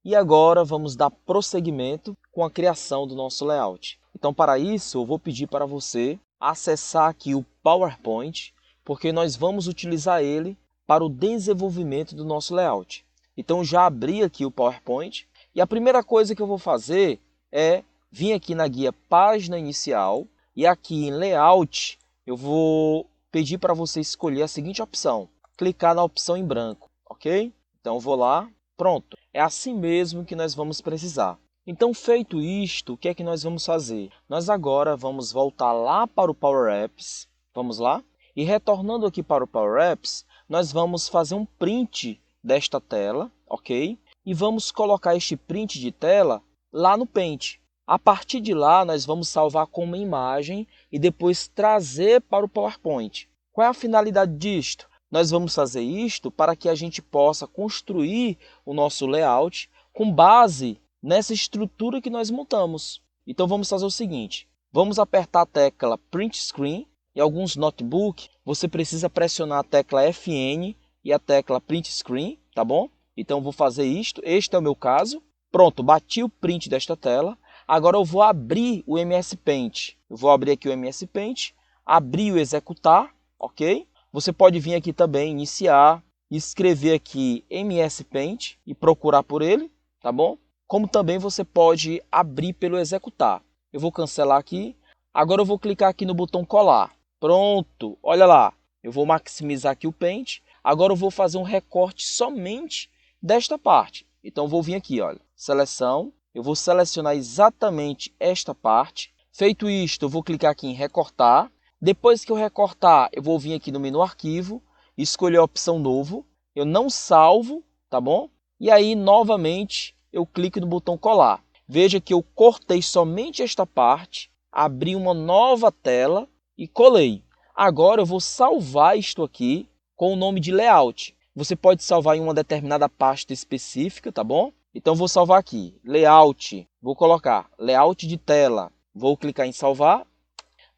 E agora vamos dar prosseguimento com a criação do nosso layout. Então, para isso, eu vou pedir para você acessar aqui o PowerPoint, porque nós vamos utilizar ele para o desenvolvimento do nosso layout. Então, já abri aqui o PowerPoint e a primeira coisa que eu vou fazer é vir aqui na guia Página Inicial e aqui em Layout eu vou pedir para você escolher a seguinte opção, clicar na opção em branco, ok? Então, eu vou lá, pronto. É assim mesmo que nós vamos precisar. Então, feito isto, o que é que nós vamos fazer? Nós agora vamos voltar lá para o Power Apps, vamos lá? E retornando aqui para o Power Apps, nós vamos fazer um print desta tela, ok? E vamos colocar este print de tela lá no Paint. A partir de lá, nós vamos salvar como imagem e depois trazer para o PowerPoint. Qual é a finalidade disto? Nós vamos fazer isto para que a gente possa construir o nosso layout com base nessa estrutura que nós montamos. Então, vamos fazer o seguinte. Vamos apertar a tecla Print Screen. Em alguns notebooks, você precisa pressionar a tecla Fn e a tecla Print Screen, tá bom? Então, vou fazer isto. Este é o meu caso. Pronto, bati o print desta tela. Agora, eu vou abrir o MS Paint. Eu vou abrir aqui o MS Paint, abrir o executar, ok? Você pode vir aqui também, iniciar, escrever aqui MS Paint e procurar por ele, tá bom? Como também você pode abrir pelo executar. Eu vou cancelar aqui. Agora, eu vou clicar aqui no botão colar. Pronto, olha lá, eu vou maximizar aqui o Paint. Agora eu vou fazer um recorte somente desta parte. Então, eu vou vir aqui, olha, seleção. Eu vou selecionar exatamente esta parte. Feito isto, eu vou clicar aqui em recortar. Depois que eu recortar, eu vou vir aqui no menu arquivo, escolher a opção novo. Eu não salvo, tá bom? E aí, novamente, eu clico no botão colar. Veja que eu cortei somente esta parte, abri uma nova tela e colei. Agora eu vou salvar isto aqui com o nome de layout. Você pode salvar em uma determinada pasta específica, tá bom? Então vou salvar aqui, layout, vou colocar layout de tela, vou clicar em salvar.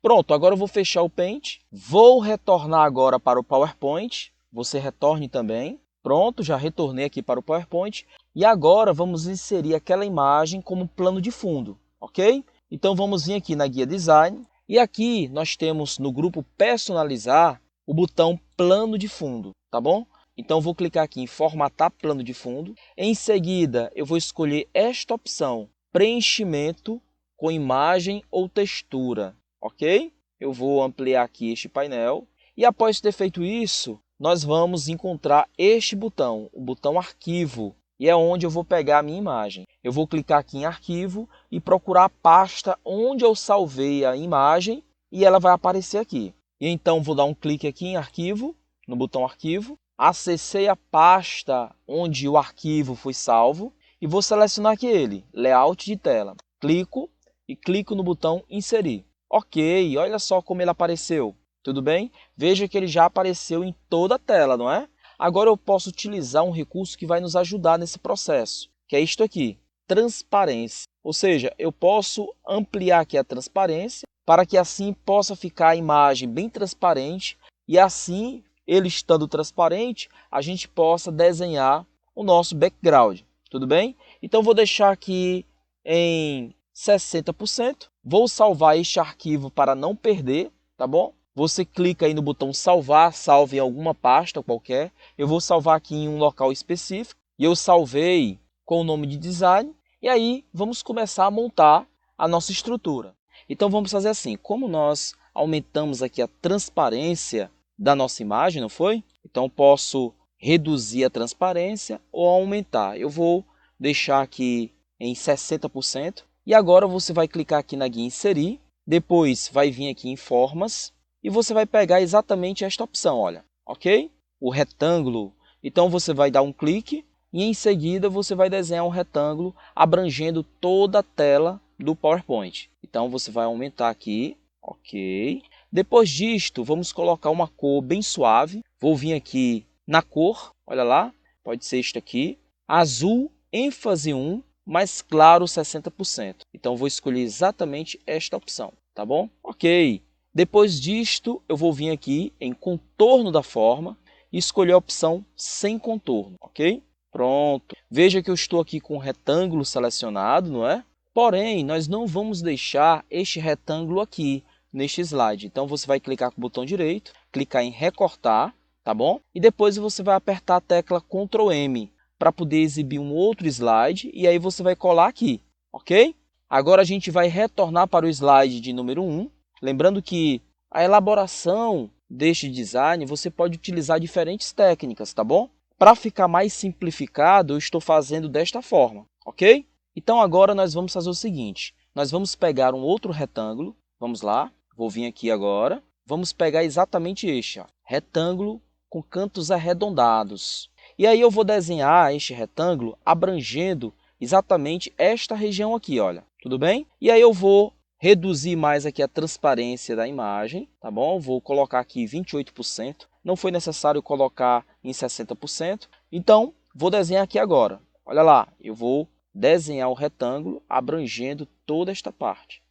Pronto, agora eu vou fechar o Paint, vou retornar agora para o PowerPoint, você retorne também. Pronto, já retornei aqui para o PowerPoint e agora vamos inserir aquela imagem como plano de fundo, ok? Então vamos vir aqui na guia Design e aqui nós temos no grupo Personalizar o botão Plano de Fundo, tá bom? Então vou clicar aqui em Formatar Plano de Fundo. Em seguida eu vou escolher esta opção, Preenchimento com imagem ou textura, ok? Eu vou ampliar aqui este painel e após ter feito isso, nós vamos encontrar este botão, o botão Arquivo, e é onde eu vou pegar a minha imagem. Eu vou clicar aqui em Arquivo e procurar a pasta onde eu salvei a imagem e ela vai aparecer aqui. E então vou dar um clique aqui em Arquivo, no botão Arquivo, acessei a pasta onde o arquivo foi salvo e vou selecionar aqui ele, Layout de tela. Clico e clico no botão Inserir. Ok, olha só como ele apareceu. Tudo bem? Veja que ele já apareceu em toda a tela, não é? Agora eu posso utilizar um recurso que vai nos ajudar nesse processo, que é isto aqui, transparência. Ou seja, eu posso ampliar aqui a transparência para que assim possa ficar a imagem bem transparente e assim, ele estando transparente, a gente possa desenhar o nosso background. Tudo bem? Então vou deixar aqui em 60%. Vou salvar este arquivo para não perder, tá bom? Você clica aí no botão salvar, salve em alguma pasta qualquer. Eu vou salvar aqui em um local específico e eu salvei com o nome de design. E aí vamos começar a montar a nossa estrutura. Então vamos fazer assim, como nós aumentamos aqui a transparência da nossa imagem, não foi? Então posso reduzir a transparência ou aumentar. Eu vou deixar aqui em 60%. E agora você vai clicar aqui na guia Inserir, depois vai vir aqui em Formas e você vai pegar exatamente esta opção, olha, ok? O retângulo. Então você vai dar um clique e em seguida você vai desenhar um retângulo abrangendo toda a tela do PowerPoint. Então você vai aumentar aqui, ok? Depois disto, vamos colocar uma cor bem suave. Vou vir aqui na cor, olha lá, pode ser este aqui, azul, ênfase 1, mais claro 60%. Então vou escolher exatamente esta opção, tá bom? Ok. Depois disto, eu vou vir aqui em contorno da forma e escolher a opção sem contorno, ok? Pronto. Veja que eu estou aqui com o retângulo selecionado, não é? Porém, nós não vamos deixar este retângulo aqui neste slide. Então você vai clicar com o botão direito, clicar em recortar, tá bom? E depois você vai apertar a tecla Ctrl M para poder exibir um outro slide e aí você vai colar aqui, ok? Agora a gente vai retornar para o slide de número 1. Lembrando que a elaboração deste design você pode utilizar diferentes técnicas, tá bom? Para ficar mais simplificado, eu estou fazendo desta forma, ok? Então agora nós vamos fazer o seguinte, nós vamos pegar um outro retângulo, vamos lá, vou vir aqui agora, vamos pegar exatamente este, ó, retângulo com cantos arredondados. E aí eu vou desenhar este retângulo abrangendo exatamente esta região aqui, olha, tudo bem? E aí eu vou reduzir mais aqui a transparência da imagem, tá bom? Vou colocar aqui 28%, não foi necessário colocar em 60%, então vou desenhar aqui agora. Olha lá, eu vou desenhar o retângulo abrangendo toda esta parte,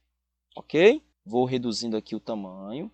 ok? Vou reduzindo aqui o tamanho.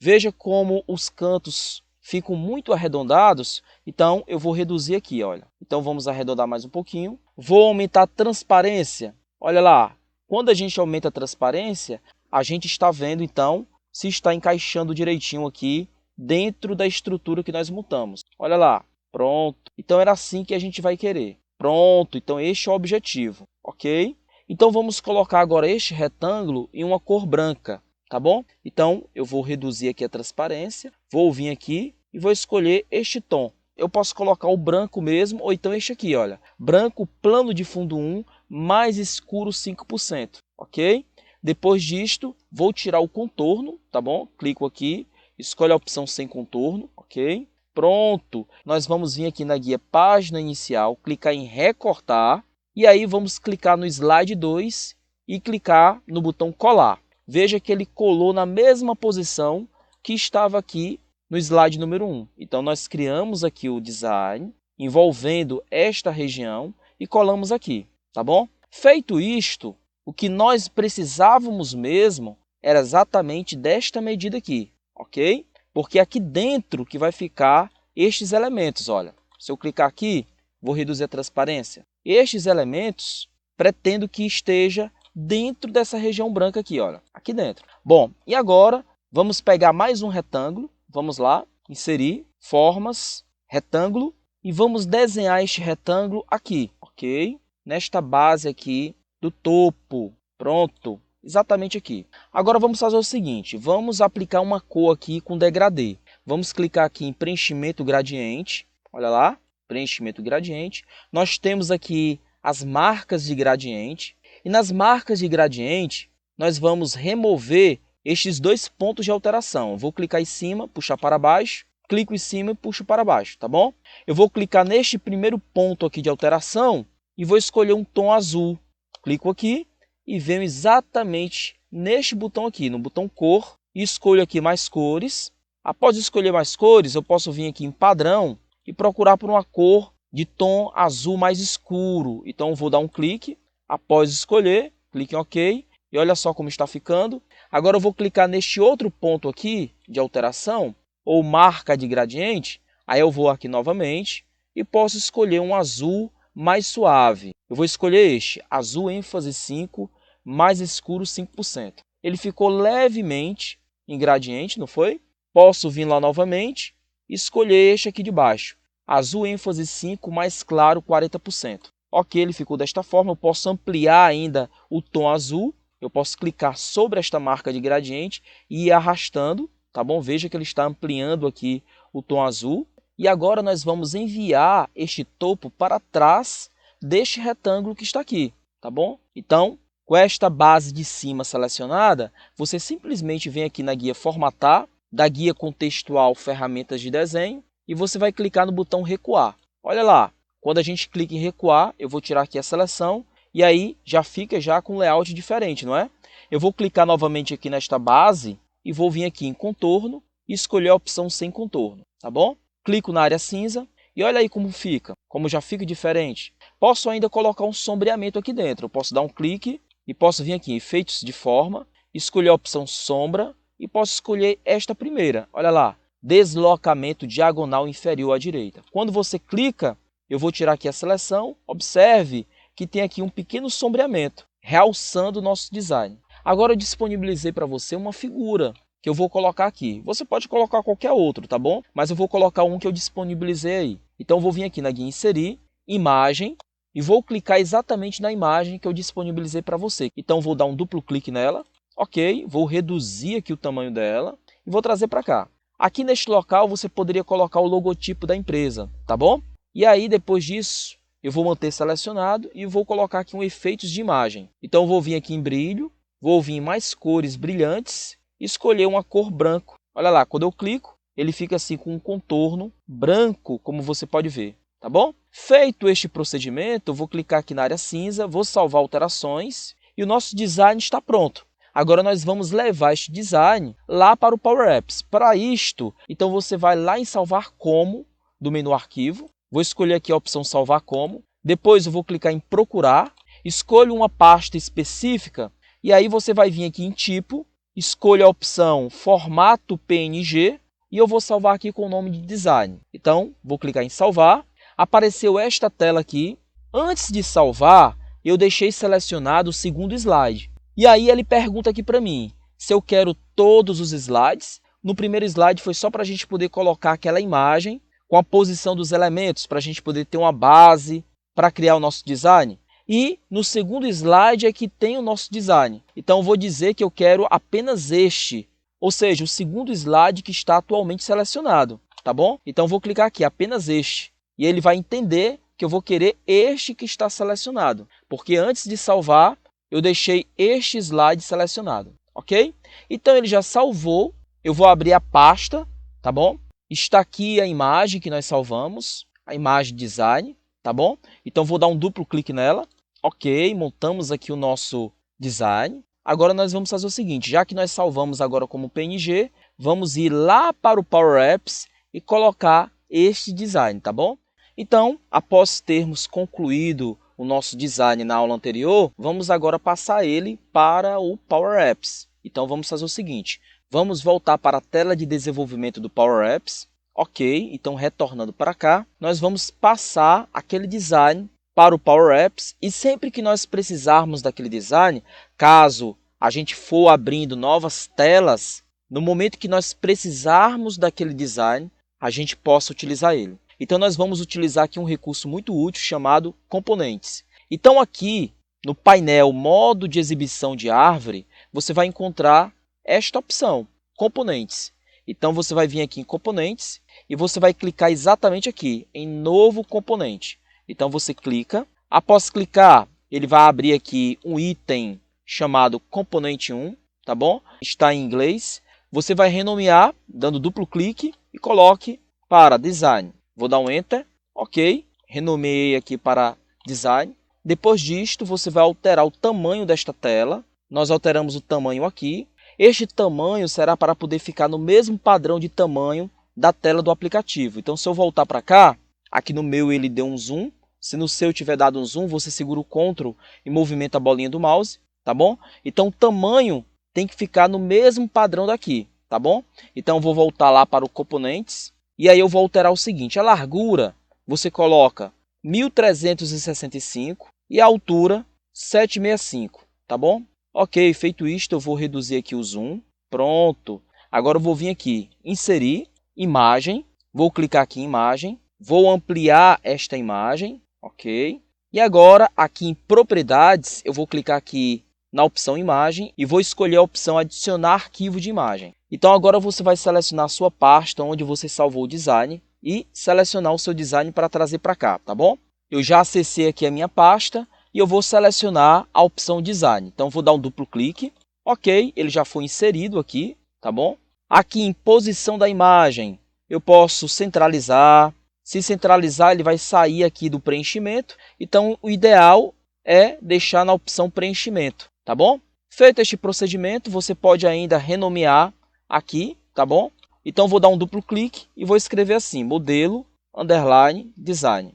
Veja como os cantos ficam muito arredondados, então eu vou reduzir aqui, olha. Então vamos arredondar mais um pouquinho. Vou aumentar a transparência, olha lá. Quando a gente aumenta a transparência, a gente está vendo, então, se está encaixando direitinho aqui dentro da estrutura que nós montamos. Olha lá, pronto. Então, era assim que a gente vai querer. Pronto, então este é o objetivo, ok? Então, vamos colocar agora este retângulo em uma cor branca, tá bom? Então, eu vou reduzir aqui a transparência, vou vir aqui e vou escolher este tom. Eu posso colocar o branco mesmo, ou então este aqui, olha. Branco, plano de fundo 1, mais escuro 5%, ok? Depois disto, vou tirar o contorno, tá bom? Clico aqui, escolho a opção sem contorno, ok? Pronto, nós vamos vir aqui na guia página inicial, clicar em recortar E aí vamos clicar no slide 2 e clicar no botão colar. Veja que ele colou na mesma posição que estava aqui no slide número 1. Então nós criamos aqui o design envolvendo esta região e colamos aqui, tá bom? Feito isto, o que nós precisávamos mesmo era exatamente desta medida aqui, ok? Porque é aqui dentro que vai ficar estes elementos, olha. Se eu clicar aqui, vou reduzir a transparência. Estes elementos pretendo que esteja dentro dessa região branca aqui, olha, aqui dentro. Bom, e agora vamos pegar mais um retângulo, vamos lá, inserir, formas, retângulo, e vamos desenhar este retângulo aqui, ok? Nesta base aqui do topo, pronto, exatamente aqui. Agora vamos fazer o seguinte, vamos aplicar uma cor aqui com degradê. Vamos clicar aqui em preenchimento gradiente, olha lá, preenchimento gradiente. Nós temos aqui as marcas de gradiente, e nas marcas de gradiente nós vamos remover estes dois pontos de alteração. Eu vou clicar em cima, puxar para baixo, clico em cima e puxo para baixo, tá bom? Eu vou clicar neste primeiro ponto aqui de alteração e vou escolher um tom azul. Clico aqui e venho exatamente neste botão aqui, no botão cor, e escolho aqui mais cores. Após escolher mais cores, eu posso vir aqui em padrão e procurar por uma cor de tom azul mais escuro. Então eu vou dar um clique, após escolher, clique em OK, e olha só como está ficando. Agora eu vou clicar neste outro ponto aqui de alteração, ou marca de gradiente, aí eu vou aqui novamente e posso escolher um azul mais suave. Eu vou escolher este, azul ênfase 5, mais escuro 5%. Ele ficou levemente em gradiente, não foi? Posso vir lá novamente e escolher este aqui de baixo, azul ênfase 5, mais claro 40%. Ok, ele ficou desta forma. Eu posso ampliar ainda o tom azul. Eu posso clicar sobre esta marca de gradiente e ir arrastando, tá bom? Veja que ele está ampliando aqui o tom azul. E agora nós vamos enviar este topo para trás deste retângulo que está aqui, tá bom? Então, com esta base de cima selecionada, você simplesmente vem aqui na guia Formatar, da guia contextual Ferramentas de Desenho, e você vai clicar no botão Recuar. Olha lá, quando a gente clica em Recuar, eu vou tirar aqui a seleção, e aí já fica já com um layout diferente, não é? Eu vou clicar novamente aqui nesta base e vou vir aqui em contorno e escolher a opção sem contorno, tá bom? Clico na área cinza e olha aí como fica, como já fica diferente. Posso ainda colocar um sombreamento aqui dentro. Eu posso dar um clique e posso vir aqui em efeitos de forma, escolher a opção sombra e posso escolher esta primeira. Olha lá, deslocamento diagonal inferior à direita. Quando você clica, eu vou tirar aqui a seleção, observe que tem aqui um pequeno sombreamento, realçando o nosso design. Agora eu disponibilizei para você uma figura que eu vou colocar aqui. Você pode colocar qualquer outro, tá bom? Mas eu vou colocar um que eu disponibilizei aí. Então eu vou vir aqui na guia Inserir, Imagem, e vou clicar exatamente na imagem que eu disponibilizei para você. Então vou dar um duplo clique nela, ok, vou reduzir aqui o tamanho dela e vou trazer para cá. Aqui neste local você poderia colocar o logotipo da empresa, tá bom? E aí depois disso eu vou manter selecionado e vou colocar aqui um efeitos de imagem. Então eu vou vir aqui em brilho, vou vir em mais cores brilhantes e escolher uma cor branco. Olha lá, quando eu clico, ele fica assim com um contorno branco, como você pode ver, tá bom? Feito este procedimento, eu vou clicar aqui na área cinza, vou salvar alterações e o nosso design está pronto. Agora nós vamos levar este design lá para o Power Apps. Para isto, então você vai lá em salvar como, do menu arquivo. Vou escolher aqui a opção salvar como. Depois eu vou clicar em procurar. Escolho uma pasta específica e aí você vai vir aqui em tipo. Escolha a opção formato PNG e eu vou salvar aqui com o nome de design. Então, vou clicar em salvar. Apareceu esta tela aqui. Antes de salvar, eu deixei selecionado o segundo slide. E aí ele pergunta aqui para mim se eu quero todos os slides. No primeiro slide foi só para a gente poder colocar aquela imagem com a posição dos elementos, para a gente poder ter uma base para criar o nosso design. E no segundo slide é que tem o nosso design. Então eu vou dizer que eu quero apenas este, ou seja, o segundo slide que está atualmente selecionado, tá bom? Então eu vou clicar aqui, apenas este, e ele vai entender que eu vou querer este que está selecionado, porque antes de salvar, eu deixei este slide selecionado, ok? Então ele já salvou, eu vou abrir a pasta, tá bom? Está aqui a imagem que nós salvamos, a imagem design, tá bom? Então vou dar um duplo clique nela. Ok, montamos aqui o nosso design. Agora nós vamos fazer o seguinte, já que nós salvamos agora como PNG, vamos ir lá para o Power Apps e colocar este design, tá bom? Então, após termos concluído o nosso design na aula anterior, vamos agora passar ele para o Power Apps. Então, vamos fazer o seguinte, vamos voltar para a tela de desenvolvimento do Power Apps. Ok, então retornando para cá, nós vamos passar aquele design para o Power Apps e sempre que nós precisarmos daquele design, caso a gente for abrindo novas telas, no momento que nós precisarmos daquele design, a gente possa utilizar ele. Então nós vamos utilizar aqui um recurso muito útil chamado componentes. Então aqui no painel modo de exibição de árvore, você vai encontrar esta opção, componentes. Então você vai vir aqui em componentes e você vai clicar exatamente aqui em novo componente. Então você clica, após clicar, ele vai abrir aqui um item chamado componente 1, tá bom? Está em inglês. Você vai renomear, dando duplo clique e coloque para design. Vou dar um enter, ok, renomeei aqui para design. Depois disto, você vai alterar o tamanho desta tela. Nós alteramos o tamanho aqui. Este tamanho será para poder ficar no mesmo padrão de tamanho da tela do aplicativo. Então, se eu voltar para cá, aqui no meu ele deu um zoom. Se no seu tiver dado um zoom, você segura o Ctrl e movimenta a bolinha do mouse, tá bom? Então, o tamanho tem que ficar no mesmo padrão daqui, tá bom? Então, eu vou voltar lá para o componentes. E aí eu vou alterar o seguinte, a largura você coloca 1365 e a altura 765, tá bom? Ok, feito isto, eu vou reduzir aqui o zoom. Pronto. Agora eu vou vir aqui, inserir, imagem. Vou clicar aqui em imagem. Vou ampliar esta imagem. Ok. E agora, aqui em propriedades, eu vou clicar aqui na opção imagem e vou escolher a opção adicionar arquivo de imagem. Então agora você vai selecionar a sua pasta onde você salvou o design e selecionar o seu design para trazer para cá, tá bom? Eu já acessei aqui a minha pasta e eu vou selecionar a opção design. Então vou dar um duplo clique. Ok, ele já foi inserido aqui, tá bom? Aqui em posição da imagem, eu posso centralizar. Se centralizar, ele vai sair aqui do preenchimento. Então o ideal é deixar na opção preenchimento, tá bom? Feito este procedimento, você pode ainda renomear aqui, tá bom? Então vou dar um duplo clique e vou escrever assim, modelo, underline, design,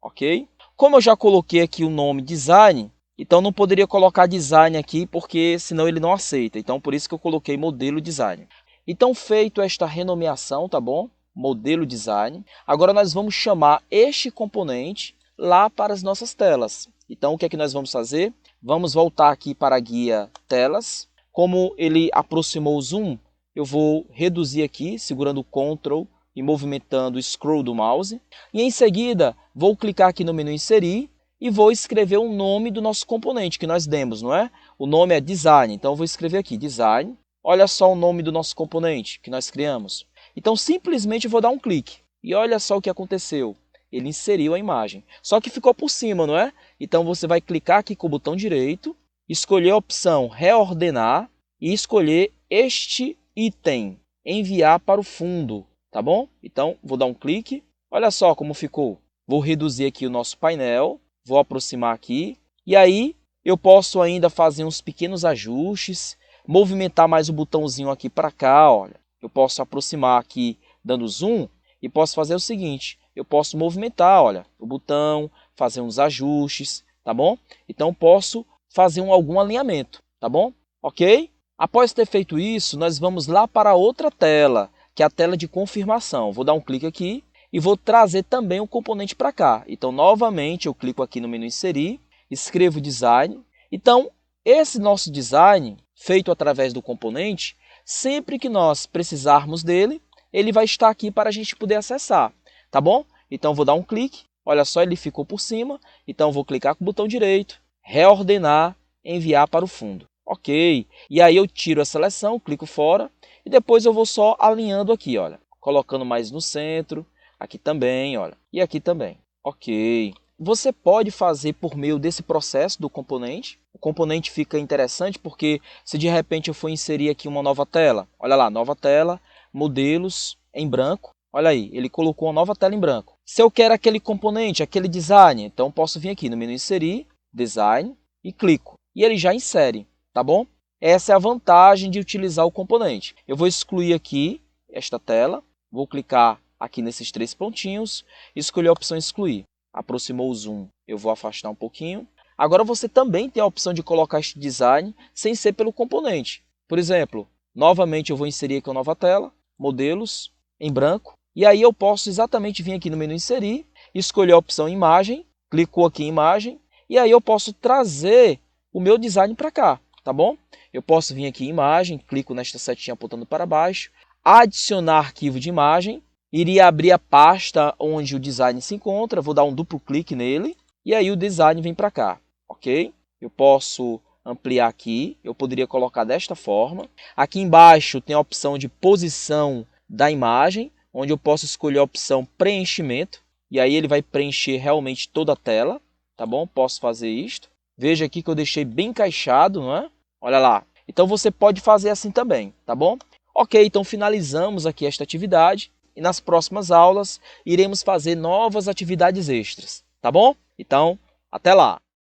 ok? Como eu já coloquei aqui o nome design, então não poderia colocar design aqui, porque senão ele não aceita. Então por isso que eu coloquei modelo design. Então feito esta renomeação, tá bom? Modelo design. Agora nós vamos chamar este componente lá para as nossas telas. Então o que é que nós vamos fazer? Vamos voltar aqui para a guia telas. Como ele aproximou o zoom, eu vou reduzir aqui, segurando o Ctrl e movimentando o scroll do mouse. E em seguida, vou clicar aqui no menu inserir e vou escrever o nome do nosso componente que nós demos, não é? O nome é design, então eu vou escrever aqui, design. Olha só o nome do nosso componente que nós criamos. Então simplesmente eu vou dar um clique e olha só o que aconteceu. Ele inseriu a imagem, só que ficou por cima, não é? Então você vai clicar aqui com o botão direito, escolher a opção reordenar e escolher este item, enviar para o fundo, tá bom? Então vou dar um clique, olha só como ficou. Vou reduzir aqui o nosso painel, vou aproximar aqui e aí eu posso ainda fazer uns pequenos ajustes, movimentar mais o botãozinho aqui para cá, olha. Eu posso aproximar aqui dando zoom e posso fazer o seguinte, eu posso movimentar, olha, o botão, fazer uns ajustes, tá bom? Então posso fazer algum alinhamento, tá bom? Ok? Após ter feito isso, nós vamos lá para outra tela, que é a tela de confirmação. Vou dar um clique aqui e vou trazer também o componente para cá. Então novamente eu clico aqui no menu inserir, escrevo design. Então esse nosso design, feito através do componente, sempre que nós precisarmos dele, ele vai estar aqui para a gente poder acessar, tá bom? Então vou dar um clique, olha só, ele ficou por cima, então vou clicar com o botão direito, reordenar, enviar para o fundo. Ok, e aí eu tiro a seleção, clico fora, e depois eu vou só alinhando aqui, olha, colocando mais no centro, aqui também, olha, e aqui também. Ok, você pode fazer por meio desse processo do componente. O componente fica interessante porque se de repente eu for inserir aqui uma nova tela, olha lá, nova tela, modelos em branco, olha aí, ele colocou uma nova tela em branco. Se eu quero aquele componente, aquele design, então posso vir aqui no menu inserir, Design e clico. E ele já insere, tá bom? Essa é a vantagem de utilizar o componente. Eu vou excluir aqui esta tela, vou clicar aqui nesses 3 pontinhos, escolher a opção excluir. Aproximou o zoom, eu vou afastar um pouquinho. Agora você também tem a opção de colocar este design sem ser pelo componente. Por exemplo, novamente eu vou inserir aqui uma nova tela, modelos, em branco. E aí eu posso exatamente vir aqui no menu inserir, escolher a opção imagem, clicou aqui em imagem, e aí eu posso trazer o meu design para cá, tá bom? Eu posso vir aqui em imagem, clico nesta setinha apontando para baixo, adicionar arquivo de imagem, iria abrir a pasta onde o design se encontra, vou dar um duplo clique nele, e aí o design vem para cá, ok? Eu posso ampliar aqui, eu poderia colocar desta forma. Aqui embaixo tem a opção de posição da imagem, onde eu posso escolher a opção preenchimento, e aí ele vai preencher realmente toda a tela, tá bom? Posso fazer isto. Veja aqui que eu deixei bem encaixado, não é? Olha lá. Então você pode fazer assim também, tá bom? Ok, então finalizamos aqui esta atividade e nas próximas aulas iremos fazer novas atividades extras, tá bom? Então, até lá!